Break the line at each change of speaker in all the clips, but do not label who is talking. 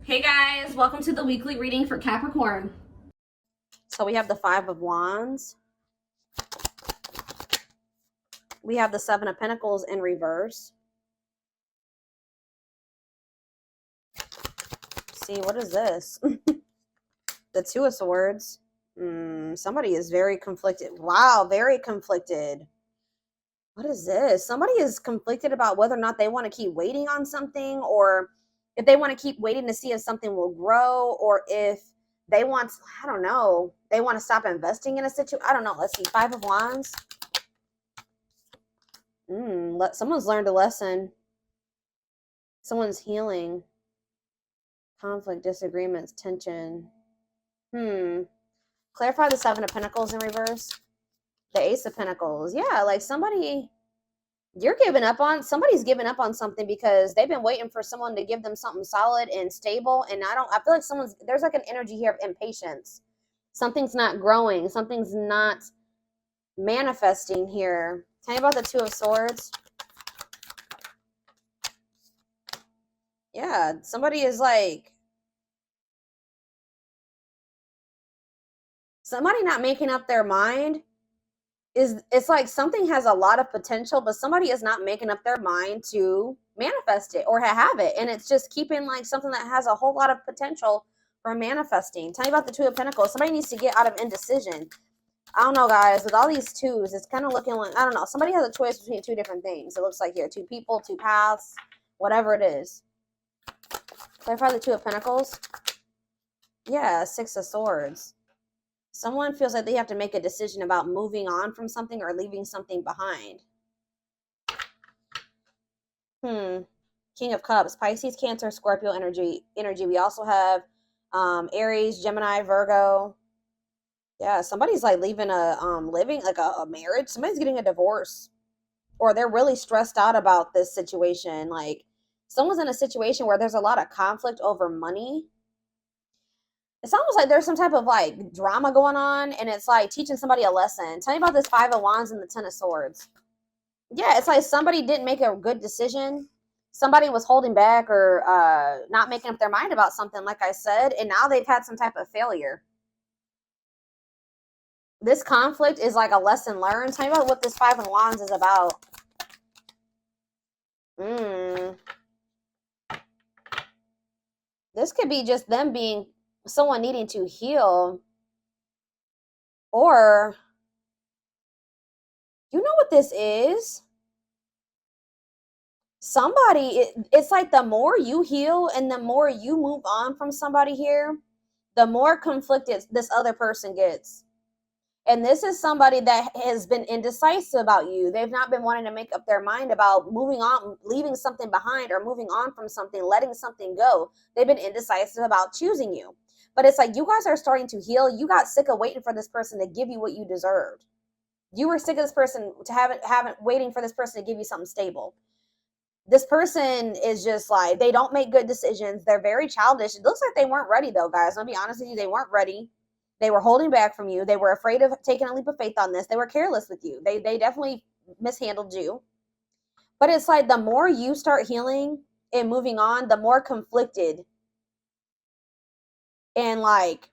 Hey guys, welcome to the weekly reading for Capricorn.
So we have the Five of Wands. We have the Seven of Pentacles in reverse. See, what is this? The Two of Swords. Somebody is very conflicted. Wow, very conflicted. What is this? Somebody is conflicted about whether or not they want to keep waiting on something, or if they want to keep waiting to see if something will grow, or if they want, I don't know, they want to stop investing in a situation. I don't know. Let's see. Five of Wands. Someone's learned a lesson. Someone's healing. Conflict, disagreements, tension. Clarify the Seven of Pentacles in reverse. The Ace of Pentacles. Yeah, like somebody's giving up on something because they've been waiting for someone to give them something solid and stable. And I feel like there's like an energy here of impatience. Something's not growing. Something's not manifesting here. Tell me about the Two of Swords. Yeah, somebody is like, somebody not making up their mind. It's like something has a lot of potential, but somebody is not making up their mind to manifest it or have it. And it's just keeping like something that has a whole lot of potential for manifesting. Tell me about the Two of Pentacles. Somebody needs to get out of indecision. I don't know, guys. With all these twos, it's kind of looking like, I don't know. Somebody has a choice between two different things. It looks like here. Two people, two paths, whatever it is. Clarify the Two of Pentacles. Yeah, Six of Swords. Someone feels like they have to make a decision about moving on from something or leaving something behind. King of Cups, Pisces, Cancer, Scorpio energy. We also have Aries, Gemini, Virgo. Yeah, somebody's like leaving living like a marriage. Somebody's getting a divorce, or they're really stressed out about this situation. Like someone's in a situation where there's a lot of conflict over money. It's almost like there's some type of like drama going on, and it's like teaching somebody a lesson. Tell me about this Five of Wands and the Ten of Swords. Yeah, it's like somebody didn't make a good decision. Somebody was holding back or not making up their mind about something, like I said, and now they've had some type of failure. This conflict is like a lesson learned. Tell me about what this Five of Wands is about. This could be just them being someone needing to heal, or you know what this is? It's like the more you heal and the more you move on from somebody here, the more conflicted this other person gets. And this is somebody that has been indecisive about you. They've not been wanting to make up their mind about moving on, leaving something behind, or moving on from something, letting something go. They've been indecisive about choosing you. But it's like you guys are starting to heal. You got sick of waiting for this person to give you what you deserved. You were sick of this person waiting for this person to give you something stable. This person is just like, they don't make good decisions. They're very childish. It looks like they weren't ready though, guys. I'll be honest with you. They weren't ready. They were holding back from you. They were afraid of taking a leap of faith on this. They were careless with you. They definitely mishandled you. But it's like the more you start healing and moving on, the more conflicted and like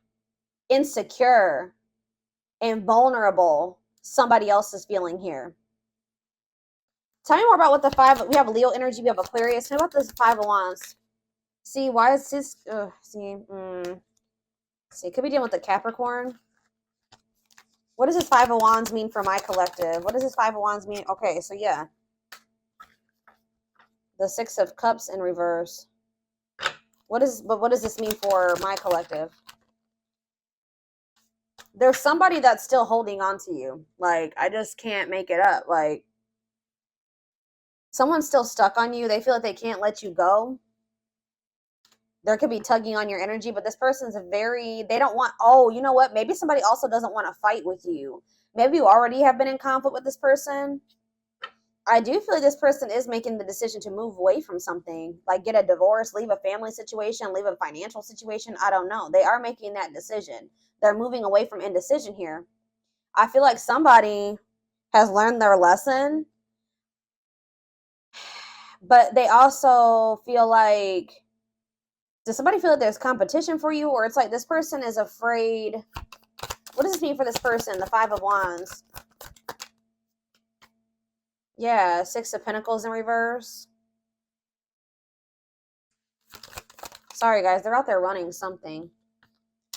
insecure and vulnerable somebody else is feeling here. Tell me more about what we have Leo energy, we have Aquarius. Tell me about this Five of Wands. See, why is this, see, could be dealing with the Capricorn. What does this Five of Wands mean for my collective? What does this Five of Wands mean? Okay, so yeah. The Six of Cups in reverse. What does this mean for my collective? There's somebody that's still holding on to you. Like, I just can't make it up. Like, someone's still stuck on you. They feel like they can't let you go. There could be tugging on your energy, but this person's they don't want, you know what? Maybe somebody also doesn't want to fight with you. Maybe you already have been in conflict with this person. I do feel like this person is making the decision to move away from something, like get a divorce, leave a family situation, leave a financial situation. I don't know. They are making that decision. They're moving away from indecision here. I feel like somebody has learned their lesson, but they also feel like Does somebody feel that there's competition for you, or it's like this person is afraid? What does this mean for this person? The Five of Wands. Yeah, Six of Pentacles in reverse. Sorry, guys. They're out there running something.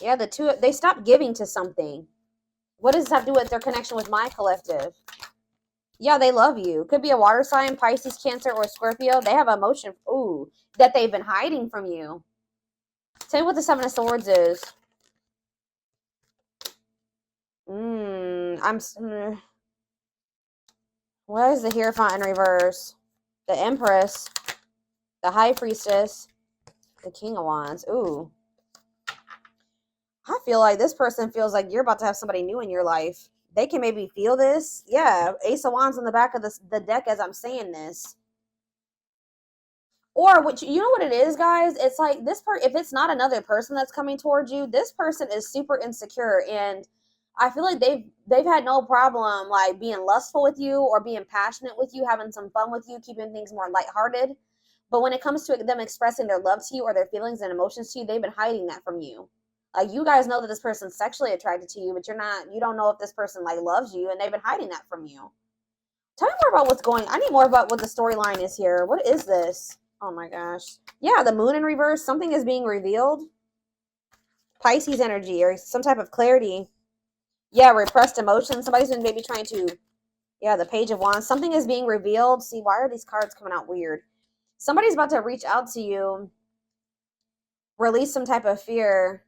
Yeah, the two, they stopped giving to something. What does this have to do with their connection with my collective? Yeah, they love you. Could be a water sign, Pisces, Cancer, or Scorpio. They have emotion, ooh, that they've been hiding from you. Tell me what the Seven of Swords is. What is the Hierophant in reverse? The Empress, the High Priestess, the King of Wands. Ooh. I feel like this person feels like you're about to have somebody new in your life. They can maybe feel this. Yeah, Ace of Wands on the back of the deck as I'm saying this. Or what you know what it is, guys? It's like this part. If it's not another person that's coming towards you, this person is super insecure, and I feel like they've had no problem like being lustful with you or being passionate with you, having some fun with you, keeping things more lighthearted. But when it comes to them expressing their love to you or their feelings and emotions to you, they've been hiding that from you. Like you guys know that this person's sexually attracted to you, but you don't know if this person like loves you, and they've been hiding that from you. Tell me more about what's going. I need more about what the storyline is here. What is this? Oh my gosh. Yeah, the moon in reverse. Something is being revealed. Pisces energy or some type of clarity. Yeah, repressed emotions. Somebody's been maybe trying to. Yeah, the Page of Wands. Something is being revealed. See, why are these cards coming out weird? Somebody's about to reach out to you. Release some type of fear.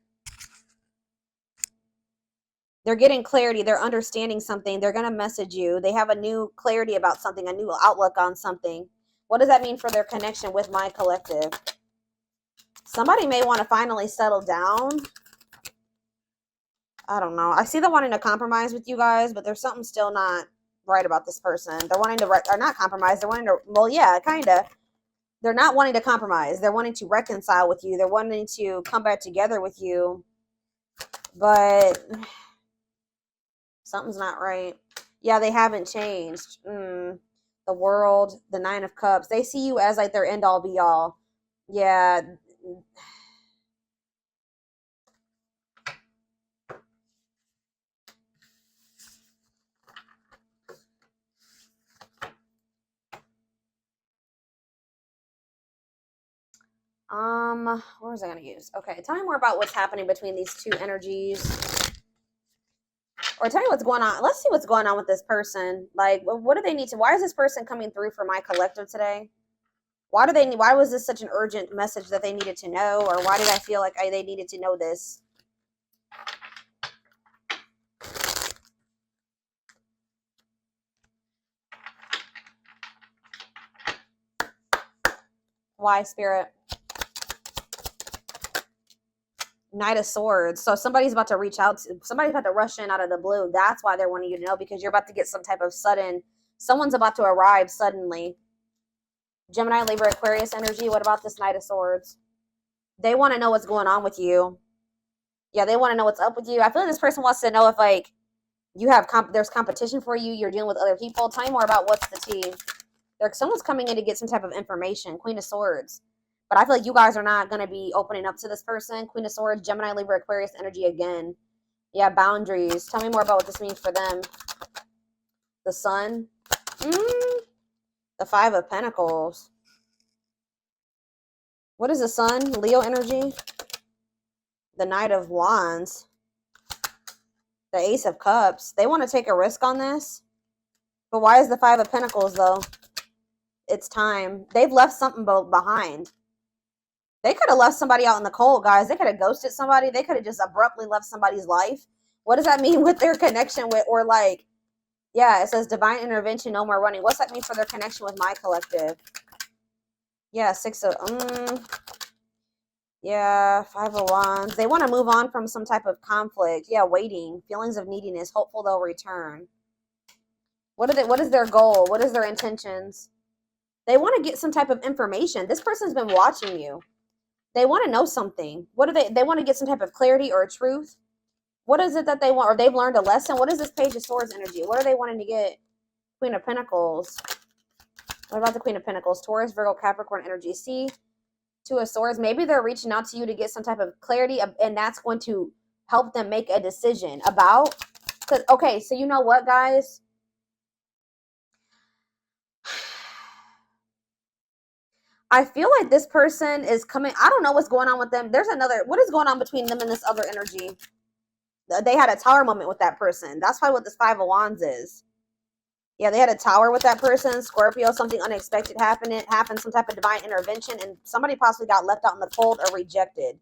They're getting clarity. They're understanding something. They're going to message you. They have a new clarity about something, a new outlook on something. What does that mean for their connection with my collective? Somebody may want to finally settle down. I don't know. I see them wanting to compromise with you guys, but there's something still not right about this person. They're wanting to, or not compromise. They're wanting to, well, yeah, kind of. They're not wanting to compromise. They're wanting to reconcile with you. They're wanting to come back together with you. But something's not right. Yeah, they haven't changed. The World, the Nine of Cups. They see you as like their end all be all. Yeah. What was I going to use? Okay, tell me more about what's happening between these two energies. Or tell me what's going on. Let's see what's going on with this person. Like, what do they need to, why is this person coming through for my collective today? Why was this such an urgent message that they needed to know? Or why did I feel like they needed to know this? Why, Spirit? Knight of Swords. So somebody's about to reach out to, somebody's about to rush in out of the blue. That's why they're wanting you to know, because you're about to get some type of sudden, someone's about to arrive suddenly. Gemini, Libra, Aquarius energy. What about this Knight of Swords? They want to know what's going on with you. Yeah, they want to know what's up with you. I feel like this person wants to know if like you have there's competition for you. You're dealing with other people. Tell me more about what's the tea. Someone's coming in to get some type of information. Queen of Swords. But I feel like you guys are not going to be opening up to this person. Queen of Swords, Gemini, Libra, Aquarius energy again. Yeah, boundaries. Tell me more about what this means for them. The Sun. The Five of Pentacles. What is the Sun? Leo energy. The Knight of Wands. The Ace of Cups. They want to take a risk on this. But why is the Five of Pentacles, though? It's time. They've left something behind. They could have left somebody out in the cold, guys. They could have ghosted somebody. They could have just abruptly left somebody's life. What does that mean with their connection with, or like, yeah, it says divine intervention, no more running. What's that mean for their connection with my collective? Yeah, yeah, Five of Wands. They want to move on from some type of conflict. Yeah, waiting. Feelings of neediness. Hopeful they'll return. What is their goal? What is their intentions? They want to get some type of information. This person's been watching you. They want to know something. What do they want to get some type of clarity or a truth? What is it that they want? Or they've learned a lesson? What is this Page of Swords energy? What are they wanting to get? Queen of Pentacles. What about the Queen of Pentacles? Taurus, Virgo, Capricorn energy. See, Two of Swords. Maybe they're reaching out to you to get some type of clarity, and that's going to help them make a decision about. Because, okay, so you know what, guys? I feel like this person is coming. I don't know what's going on with them. There's another. What is going on between them and this other energy? They had a tower moment with that person. That's probably what this Five of Wands is. Yeah, they had a tower with that person. Scorpio, something unexpected happened, some type of divine intervention, and somebody possibly got left out in the cold or rejected.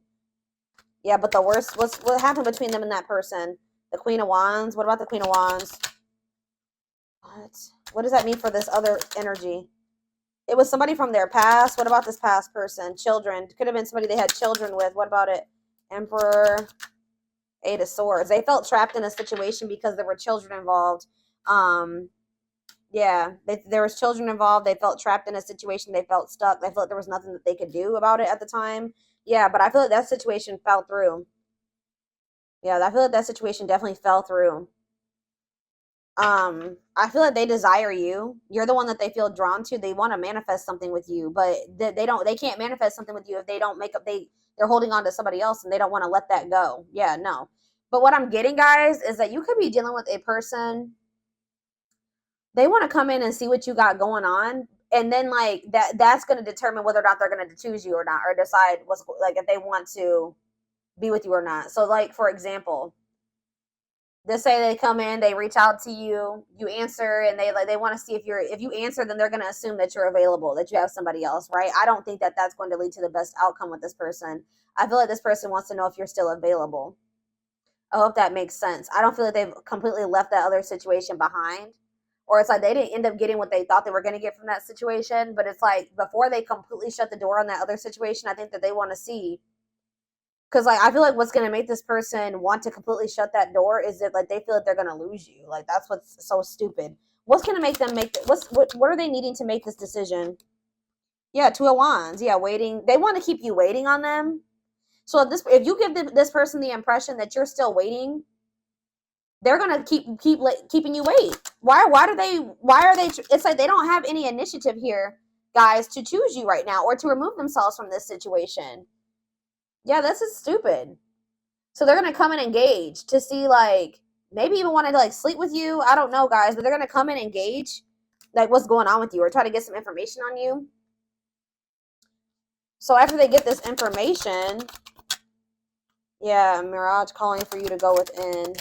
Yeah, but the worst, what happened between them and that person? The Queen of Wands. What about the Queen of Wands? What does that mean for this other energy? It was somebody from their past. What about this past person? Children. Could have been somebody they had children with. What about it? Emperor. Eight of Swords. They felt trapped in a situation because there were children involved. Yeah, there was children involved. They felt trapped in a situation. They felt stuck. They felt like there was nothing that they could do about it at the time. Yeah, but I feel like that situation fell through. Yeah, I feel like that situation definitely fell through. I feel like they desire you. You're the one that they feel drawn to. They want to manifest something with you, but they can't manifest something with you if they don't make up, they're holding on to somebody else and they don't want to let that go. Yeah, no. But what I'm getting, guys, is that you could be dealing with a person. They want to come in and see what you got going on, and then like that's going to determine whether or not they're going to choose you or not, or decide what's like if they want to be with you or not. So like, for example, let's say they come in, they reach out to you, you answer, and they want to see if you answer, then they're going to assume that you're available, that you have somebody else, right? I don't think that that's going to lead to the best outcome with this person. I feel like this person wants to know if you're still available. I hope that makes sense. I don't feel like they've completely left that other situation behind, or it's like they didn't end up getting what they thought they were going to get from that situation. But it's like before they completely shut the door on that other situation, I think that they want to see. Because, like, I feel like what's going to make this person want to completely shut that door is that, like, they feel like they're going to lose you. Like, that's what's so stupid. What's going to make them what are they needing to make this decision? Yeah, Two of Wands. Yeah, waiting. They want to keep you waiting on them. So if you give this person the impression that you're still waiting, they're going to keeping you wait. Why are they, it's like they don't have any initiative here, guys, to choose you right now or to remove themselves from this situation. Yeah, this is stupid. So they're going to come and engage to see, like, maybe even want to, like, sleep with you. I don't know, guys, but they're going to come and engage, like, what's going on with you or try to get some information on you. So after they get this information, yeah, Mirage calling for you to go within.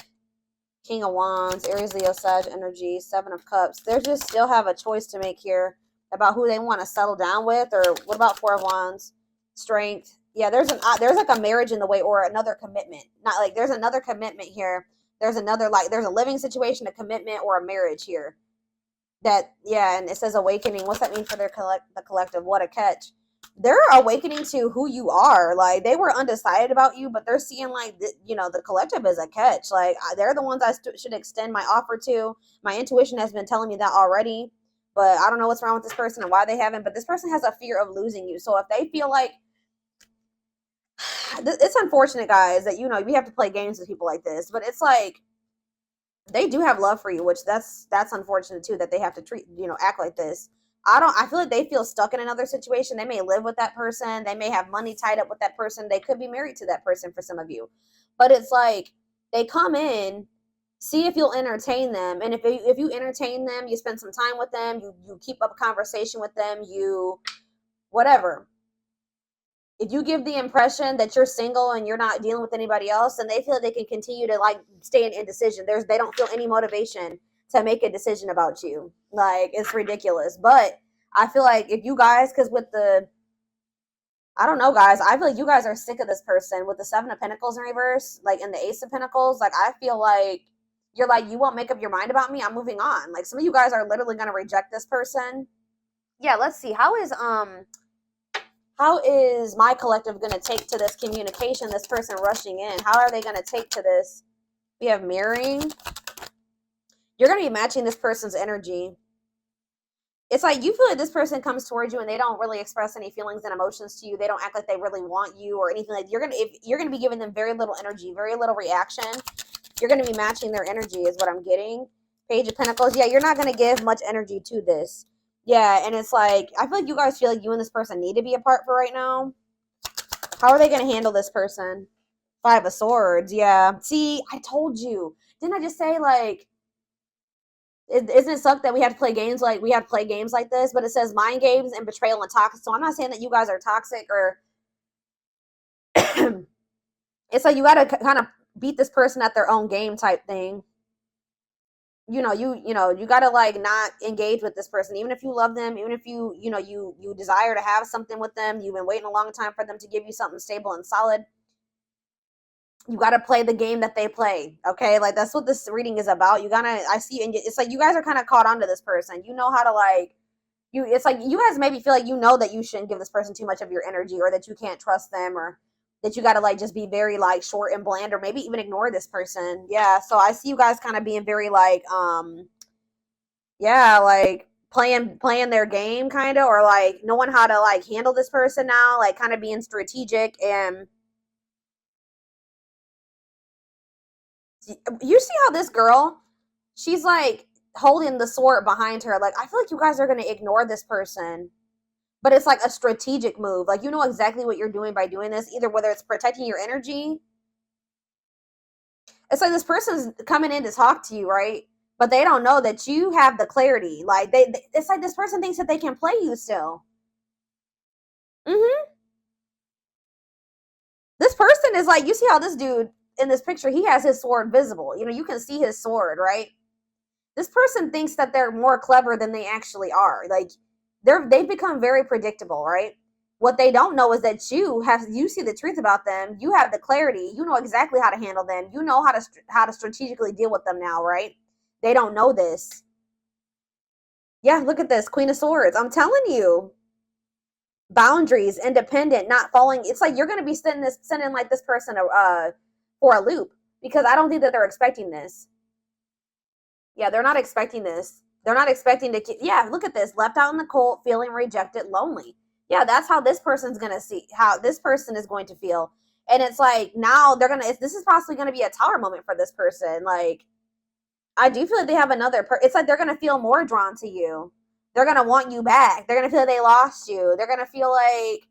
King of Wands, Aries, Leo, Sag energy, Seven of Cups. They just still have a choice to make here about who they want to settle down with. Or what about Four of Wands? Strength. Yeah, there's like a marriage in the way or another commitment. Not like there's another commitment here. There's another, like, there's a living situation, a commitment, or a marriage here. That, yeah, and it says awakening. What's that mean for the collective? What a catch. They're awakening to who you are. Like, they were undecided about you, but they're seeing, like, the collective is a catch. Like, they're the ones I should extend my offer to. My intuition has been telling me that already, but I don't know what's wrong with this person and why they haven't. But this person has a fear of losing you. So if they feel like, it's unfortunate, guys, that, we have to play games with people like this, but it's like, they do have love for you, which that's unfortunate too, that they have to act like this. I feel like they feel stuck in another situation. They may live with that person. They may have money tied up with that person. They could be married to that person for some of you. But it's like, they come in, see if you'll entertain them. And if you entertain them, you spend some time with them, you keep up a conversation with them, whatever. If you give the impression that you're single and you're not dealing with anybody else, then they feel they can continue to, like, stay in indecision. They don't feel any motivation to make a decision about you. Like, it's ridiculous. But I feel like if you guys, because I don't know, guys, I feel like you guys are sick of this person with the Seven of Pentacles in reverse, like, and the Ace of Pentacles. Like, I feel like you're like, you won't make up your mind about me, I'm moving on. Like, some of you guys are literally going to reject this person. Yeah, let's see. How is my collective going to take to this communication, this person rushing in? How are they going to take to this? We have mirroring. You're going to be matching this person's energy. It's like you feel like this person comes towards you and they don't really express any feelings and emotions to you. They don't act like they really want you or anything. Like, you're going to be giving them very little energy, very little reaction. You're going to be matching their energy is what I'm getting. Page of Pentacles. Yeah, you're not going to give much energy to this. Yeah, and it's like, I feel like you guys feel like you and this person need to be apart for right now. How are they going to handle this person? Five of Swords, yeah. See, I told you. Didn't I just say, like, isn't it suck that we have to play games like this? But it says mind games and betrayal and toxic. So I'm not saying that you guys are toxic or it's like you got to kind of beat this person at their own game type thing. You know, you got to like not engage with this person, even if you love them, even if you desire to have something with them. You've been waiting a long time for them to give you something stable and solid. You got to play the game that they play. Okay. Like that's what this reading is about. I see, and it's like, you guys are kind of caught onto this person. You know how to like, it's like, you guys maybe feel like, you know, that you shouldn't give this person too much of your energy or that you can't trust them or that you got to like, just be very like short and bland or maybe even ignore this person. Yeah. So I see you guys kind of being very like, yeah, like playing their game kind of, or like knowing how to like handle this person now, like kind of being strategic. And you see how this girl, she's like holding the sword behind her. Like, I feel like you guys are going to ignore this person, but it's like a strategic move. Like, you know exactly what you're doing by doing this, either whether it's protecting your energy. It's like this person's coming in to talk to you, right? But they don't know that you have the clarity. Like, it's like this person thinks that they can play you still. This person is like, you see how this dude in this picture, he has his sword visible. You know, you can see his sword, right? This person thinks that they're more clever than they actually are. Like, they've become very predictable, right? What they don't know is that you see the truth about them. You have the clarity. You know exactly how to handle them. You know how to strategically deal with them now, right? They don't know this. Yeah, look at this, Queen of Swords. I'm telling you, boundaries, independent, not falling. It's like you're going to be sending like this person for a loop, because I don't think that they're expecting this. Yeah, they're not expecting this. They're not expecting to. Yeah, look at this, left out in the cold, feeling rejected, lonely. Yeah, that's how this person's going to see how this person is going to feel. And it's like now this is possibly going to be a tower moment for this person. Like, I do feel like they have another it's like they're going to feel more drawn to you. They're going to want you back. They're going to feel like they lost you. They're going to feel like,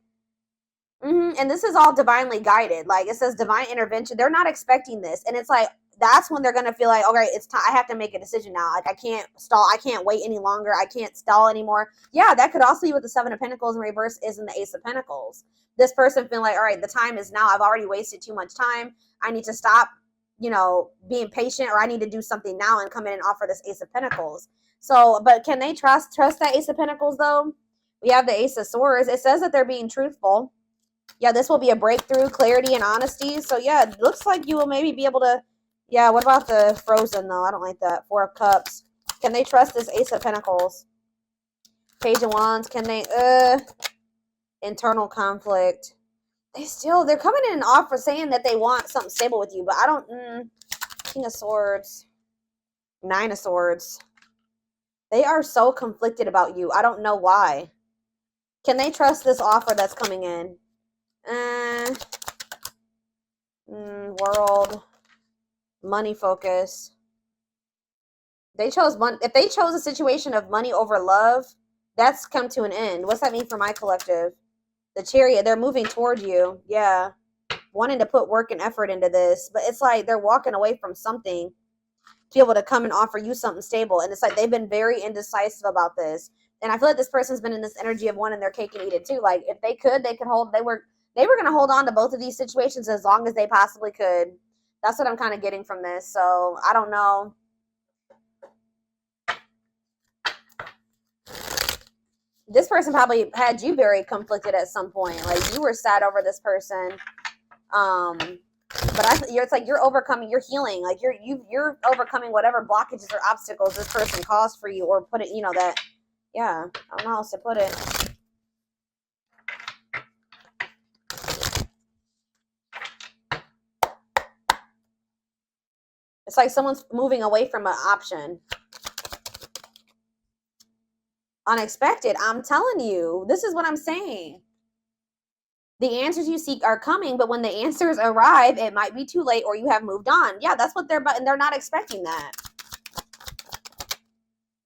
and this is all divinely guided. Like, it says divine intervention. They're not expecting this. And it's like, that's when they're going to feel like, okay, it's time. I have to make a decision now. Like, I can't stall. I can't wait any longer. I can't stall anymore. Yeah, that could also be what the Seven of Pentacles in reverse is in the Ace of Pentacles. This person feeling like, all right, the time is now. I've already wasted too much time. I need to stop, being patient, or I need to do something now and come in and offer this Ace of Pentacles. So, but can they trust that Ace of Pentacles though? We have the Ace of Swords. It says that they're being truthful. Yeah, this will be a breakthrough, clarity, and honesty. So yeah, it looks like you will maybe be able to. Yeah, what about the Frozen though? I don't like that. Four of Cups. Can they trust this Ace of Pentacles? Page of Wands. Can they? Internal conflict. They're coming in and offer saying that they want something stable with you, but I don't. King of Swords. Nine of Swords. They are so conflicted about you. I don't know why. Can they trust this offer that's coming in? World. Money focus. They chose money. If they chose a situation of money over love, that's come to an end. What's that mean for my collective? The Chariot, they're moving toward you. Yeah. Wanting to put work and effort into this. But it's like they're walking away from something to be able to come and offer you something stable. And it's like they've been very indecisive about this. And I feel like this person's been in this energy of wanting their cake and eat it too. Like, if they could hold, they were going to hold on to both of these situations as long as they possibly could. That's what I'm kind of getting from this. So I don't know. This person probably had you very conflicted at some point. Like, you were sad over this person. But it's like you're overcoming, you're healing. Like, you're overcoming whatever blockages or obstacles this person caused for you, or put it, that, yeah, I don't know how else to put it. It's like someone's moving away from an option. Unexpected. I'm telling you, this is what I'm saying. The answers you seek are coming, but when the answers arrive, it might be too late, or you have moved on. Yeah, that's what and they're not expecting that.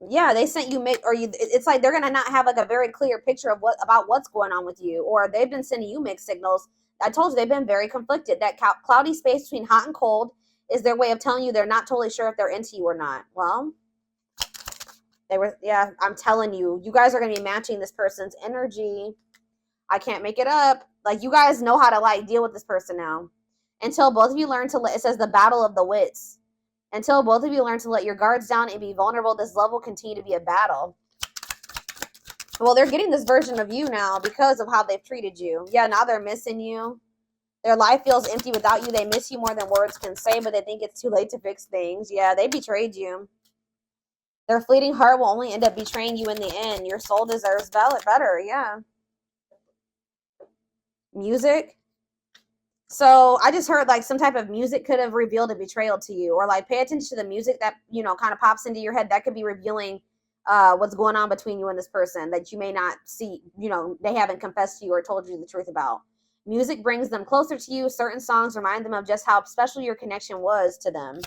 Yeah, they sent you, it's like they're going to not have like a very clear picture of about what's going on with you, or they've been sending you mixed signals I told you they've been very conflicted. That cloudy space between hot and cold is their way of telling you they're not totally sure if they're into you or not. Well, they were, yeah, I'm telling you, you guys are going to be matching this person's energy. I can't make it up. Like, you guys know how to, like, deal with this person now. Until both of you learn to let, it says the battle of the wits. Until both of you learn to let your guards down and be vulnerable, this love will continue to be a battle. Well, they're getting this version of you now because of how they've treated you. Yeah, now they're missing you. Their life feels empty without you. They miss you more than words can say, but they think it's too late to fix things. Yeah, they betrayed you. Their fleeting heart will only end up betraying you in the end. Your soul deserves better. Yeah. Music. So I just heard like some type of music could have revealed a betrayal to you, or like pay attention to the music that, you know, kind of pops into your head. That could be revealing what's going on between you and this person that you may not see, you know, they haven't confessed to you or told you the truth about. Music brings them closer to you. Certain songs remind them of just how special your connection was to them.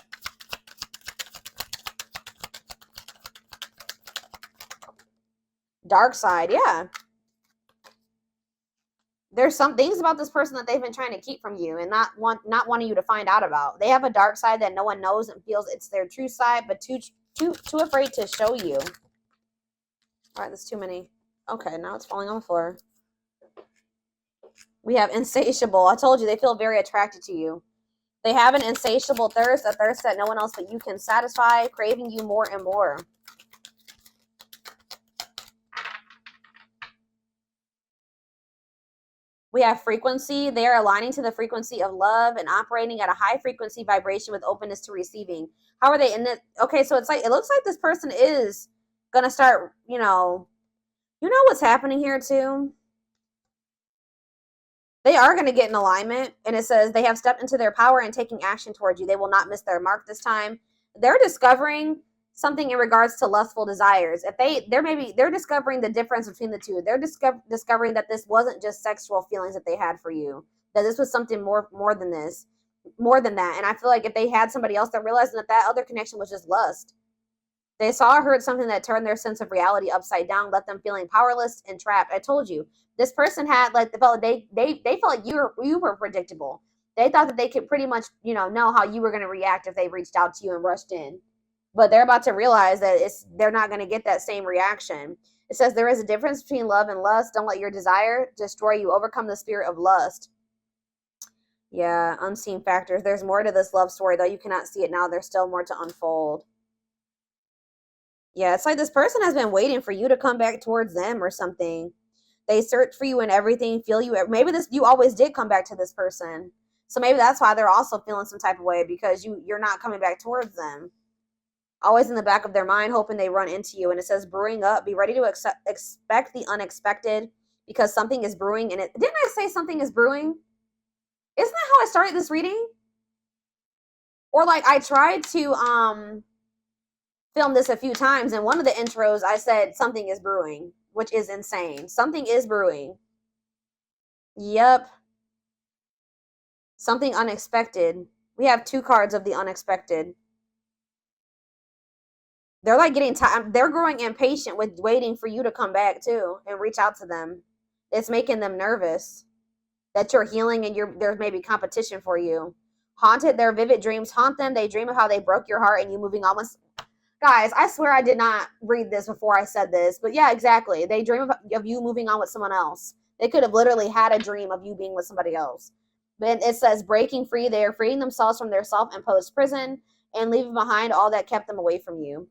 Dark side, yeah. There's some things about this person that they've been trying to keep from you and not wanting you to find out about. They have a dark side that no one knows and feels it's their true side, but too afraid to show you. All right, that's too many. Okay, now it's falling on the floor. We have insatiable. I told you they feel very attracted to you. They have an insatiable thirst, a thirst that no one else but you can satisfy, craving you more and more. We have frequency. They are aligning to the frequency of love and operating at a high frequency vibration with openness to receiving. How are they in it? Okay, so it's like, it looks like this person is going to start, you know what's happening here too? They are going to get in alignment, and it says they have stepped into their power and taking action towards you. They will not miss their mark this time. They're discovering something in regards to lustful desires. If they're discovering the difference between the two. They're discovering that this wasn't just sexual feelings that they had for you, that this was something more than this, more than that. And I feel like if they had somebody else, they're realizing that other connection was just lust. They saw or heard something that turned their sense of reality upside down, left them feeling powerless and trapped. I told you, this person had like they felt like you were predictable. They thought that they could pretty much know how you were going to react if they reached out to you and rushed in. But they're about to realize that they're not going to get that same reaction. It says there is a difference between love and lust. Don't let your desire destroy you. Overcome the spirit of lust. Yeah, unseen factors. There's more to this love story, though. You cannot see it now. There's still more to unfold. Yeah, it's like this person has been waiting for you to come back towards them or something. They search for you and everything, feel you. Maybe you always did come back to this person. So maybe that's why they're also feeling some type of way, because you're not coming back towards them. Always in the back of their mind, hoping they run into you. And it says brewing up. Be ready to expect the unexpected, because something is brewing. And didn't I say something is brewing? Isn't that how I started this reading? Or like I tried to film this a few times, and one of the intros I said something is brewing, which is insane. Something is brewing. Yep. Something unexpected. We have 2 cards of the unexpected. They're like getting time. They're growing impatient with waiting for you to come back too and reach out to them. It's making them nervous that you're healing and there's maybe competition for you. Haunted, their vivid dreams haunt them. They dream of how they broke your heart and you moving on with. Guys, I swear I did not read this before I said this, but yeah, exactly. They dream of you moving on with someone else. They could have literally had a dream of you being with somebody else. But it says breaking free. They are freeing themselves from their self-imposed prison and leaving behind all that kept them away from you.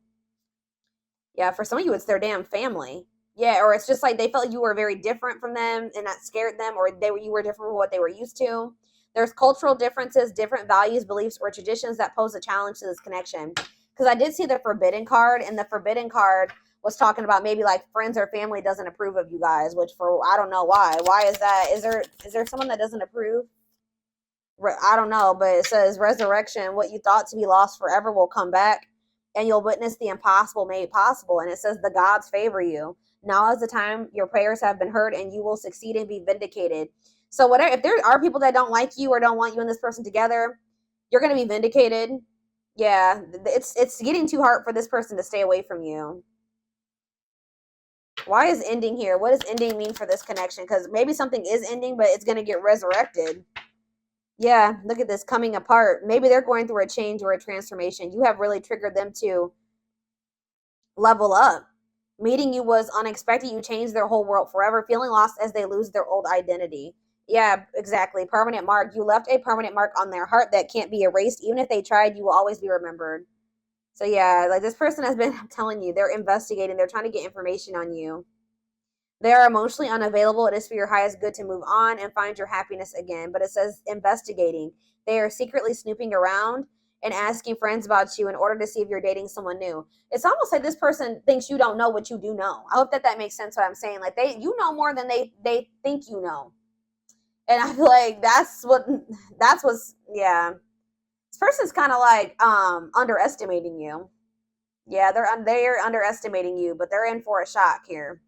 Yeah, for some of you, it's their damn family. Yeah, or it's just like they felt you were very different from them and that scared them, or you were different from what they were used to. There's cultural differences, different values, beliefs, or traditions that pose a challenge to this connection. Because I did see the forbidden card, and the forbidden card was talking about maybe like friends or family doesn't approve of you guys, which I don't know why. Why is that? Is there someone that doesn't approve? I don't know, but it says resurrection. What you thought to be lost forever will come back, and you'll witness the impossible made possible. And it says the gods favor you. Now is the time your prayers have been heard, and you will succeed and be vindicated. So whatever, if there are people that don't like you or don't want you and this person together, you're going to be vindicated. Yeah, it's getting too hard for this person to stay away from you. Why is ending here? What does ending mean for this connection? Because maybe something is ending, but it's going to get resurrected. Yeah, look at this, coming apart. Maybe they're going through a change or a transformation. You have really triggered them to level up. Meeting you was unexpected. You changed their whole world forever, feeling lost as they lose their old identity. Yeah, exactly. Permanent mark. You left a permanent mark on their heart that can't be erased. Even if they tried, you will always be remembered. So yeah, like this person has been telling you, they're investigating, they're trying to get information on you. They are emotionally unavailable. It is for your highest good to move on and find your happiness again. But it says investigating. They are secretly snooping around and asking friends about you in order to see if you're dating someone new. It's almost like this person thinks you don't know what you do know. I hope that makes sense what I'm saying. Like you know more than they think you know. And I feel like that's what's, yeah. This person's kind of like underestimating you. Yeah, they're underestimating you, but they're in for a shock here.